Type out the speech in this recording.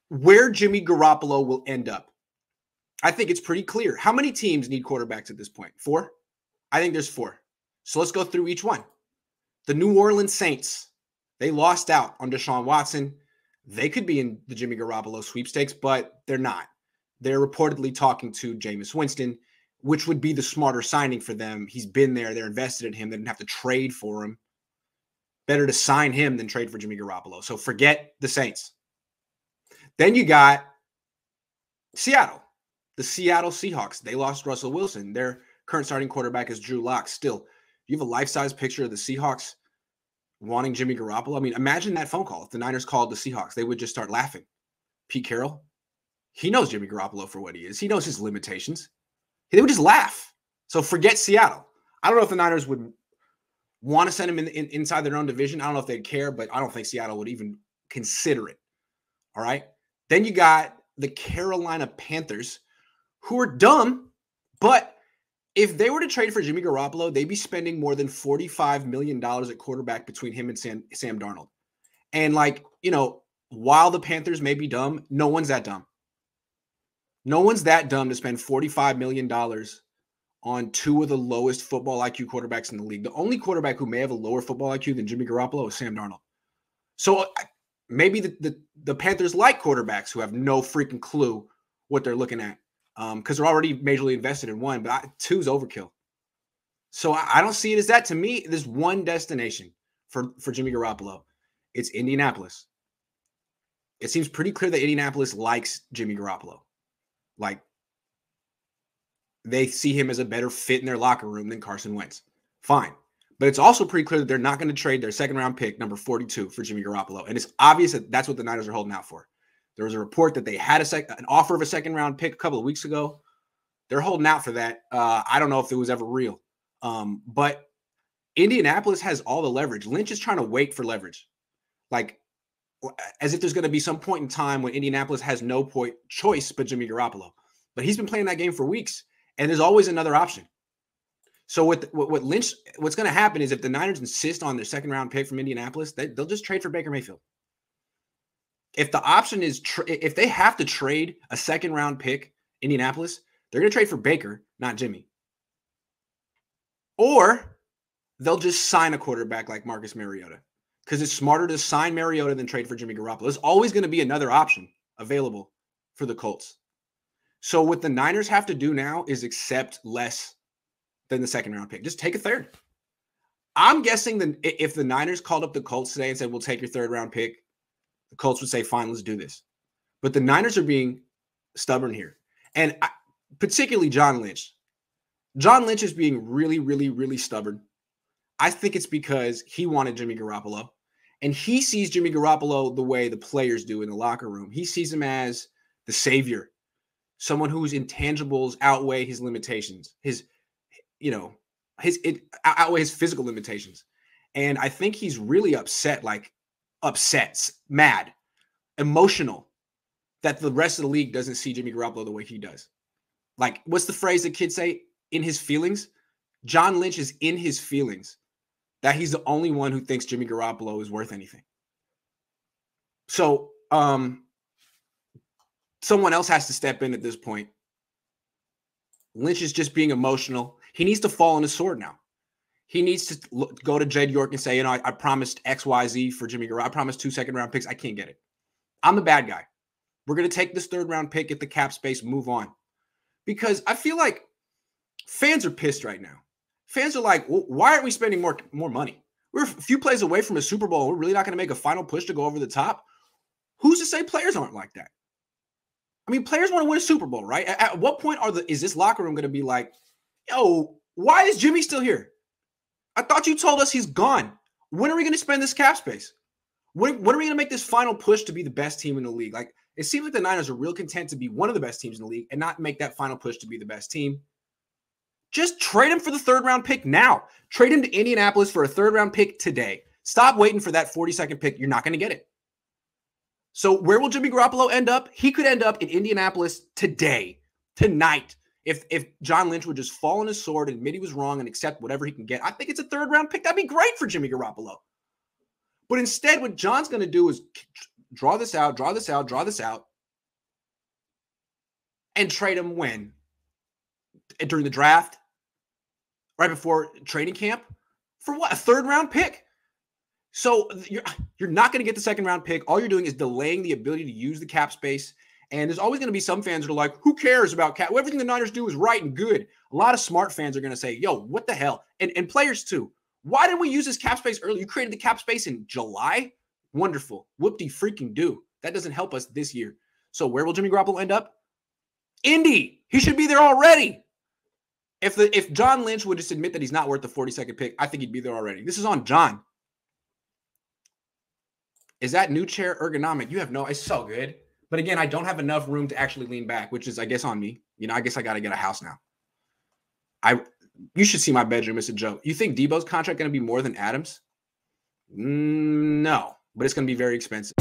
where Jimmy Garoppolo will end up, I think it's pretty clear. How many teams need quarterbacks at this point? 4? I think there's 4. So let's go through each one. The New Orleans Saints, they lost out on Deshaun Watson. They could be in the Jimmy Garoppolo sweepstakes, but they're not. They're reportedly talking to Jameis Winston, which would be the smarter signing for them. He's been there. They're invested in him. They didn't have to trade for him. Better to sign him than trade for Jimmy Garoppolo. So forget the Saints. Then you got Seattle, the Seattle Seahawks. They lost Russell Wilson. Their current starting quarterback is Drew Lock. Still, you have a life-size picture of the Seahawks wanting Jimmy Garoppolo. I mean, imagine that phone call. If the Niners called the Seahawks, they would just start laughing. Pete Carroll, he knows Jimmy Garoppolo for what he is. He knows his limitations. They would just laugh. So forget Seattle. I don't know if the Niners would want to send him inside their own division. I don't know if they'd care, but I don't think Seattle would even consider it. All right? Then you got the Carolina Panthers, who are dumb, but if they were to trade for Jimmy Garoppolo, they'd be spending more than $45 million at quarterback between him and Sam Darnold. And while the Panthers may be dumb, no one's that dumb. No one's that dumb to spend $45 million on 2 of the lowest football IQ quarterbacks in the league. The only quarterback who may have a lower football IQ than Jimmy Garoppolo is Sam Darnold. So maybe the Panthers like quarterbacks who have no freaking clue what they're looking at because they're already majorly invested in one, but 2's overkill. So I don't see it as that. To me, there's one destination for Jimmy Garoppolo. It's Indianapolis. It seems pretty clear that Indianapolis likes Jimmy Garoppolo. Like, they see him as a better fit in their locker room than Carson Wentz. Fine. But it's also pretty clear that they're not going to trade their second-round pick, number 42, for Jimmy Garoppolo. And it's obvious that that's what the Niners are holding out for. There was a report that they had an offer of a second-round pick a couple of weeks ago. They're holding out for that. I don't know if it was ever real. But Indianapolis has all the leverage. Lynch is trying to wait for leverage. Like, as if there's going to be some point in time when Indianapolis has no choice but Jimmy Garoppolo. But he's been playing that game for weeks, and there's always another option. So what Lynch, what's going to happen is if the Niners insist on their second-round pick from Indianapolis, they'll just trade for Baker Mayfield. If the option is if they have to trade a second-round pick, Indianapolis, they're going to trade for Baker, not Jimmy. Or they'll just sign a quarterback like Marcus Mariota because it's smarter to sign Mariota than trade for Jimmy Garoppolo. There's always going to be another option available for the Colts. So what the Niners have to do now is accept less than the second-round pick. Just take a third. I'm guessing that if the Niners called up the Colts today and said, we'll take your third-round pick, the Colts would say, fine, let's do this. But the Niners are being stubborn here. And particularly John Lynch. John Lynch is being really, really, really stubborn. I think it's because he wanted Jimmy Garoppolo. And he sees Jimmy Garoppolo the way the players do in the locker room. He sees him as the savior, someone whose intangibles outweigh his limitations, outweigh his physical limitations. And I think he's really upset, mad, emotional that the rest of the league doesn't see Jimmy Garoppolo the way he does. Like, what's the phrase that kids say? In his feelings? John Lynch is in his feelings that he's the only one who thinks Jimmy Garoppolo is worth anything. So someone else has to step in at this point. Lynch is just being emotional. He needs to fall on his sword now. He needs to go to Jed York and say, I promised XYZ for Jimmy Garoppolo. I promised 2 second-round picks. I can't get it. I'm the bad guy. We're going to take this third-round pick, get the cap space, move on. Because I feel like fans are pissed right now. Fans are like, well, why aren't we spending more money? We're a few plays away from a Super Bowl. We're really not going to make a final push to go over the top. Who's to say players aren't like that? I mean, players want to win a Super Bowl, right? At what point is this locker room going to be like, yo, why is Jimmy still here? I thought you told us he's gone. When are we going to spend this cap space? When are we going to make this final push to be the best team in the league? Like, it seems like the Niners are real content to be one of the best teams in the league and not make that final push to be the best team. Just trade him for the third-round pick now. Trade him to Indianapolis for a third-round pick today. Stop waiting for that 42nd pick. You're not going to get it. So where will Jimmy Garoppolo end up? He could end up in Indianapolis today, tonight. If John Lynch would just fall on his sword and admit he was wrong and accept whatever he can get, I think it's a third-round pick. That'd be great for Jimmy Garoppolo. But instead, what John's going to do is draw this out, and trade him when? During the draft? Right before training camp? For what? A third-round pick? So you're not going to get the second-round pick. All you're doing is delaying the ability to use the cap space. And there's always going to be some fans that are like, who cares about cap? Everything the Niners do is right and good. A lot of smart fans are going to say, yo, what the hell? And players too. Why didn't we use this cap space early? You created the cap space in July? Wonderful. Whoop-de-freaking-do. That doesn't help us this year. So where will Jimmy Garoppolo end up? Indy. He should be there already. If John Lynch would just admit that he's not worth the 42nd pick, I think he'd be there already. This is on John. Is that new chair ergonomic? You have no, it's so good. But again, I don't have enough room to actually lean back, which is, I guess, on me. I guess I got to get a house now. You should see my bedroom. It's a joke. You think Debo's contract going to be more than Adams? No, but it's going to be very expensive.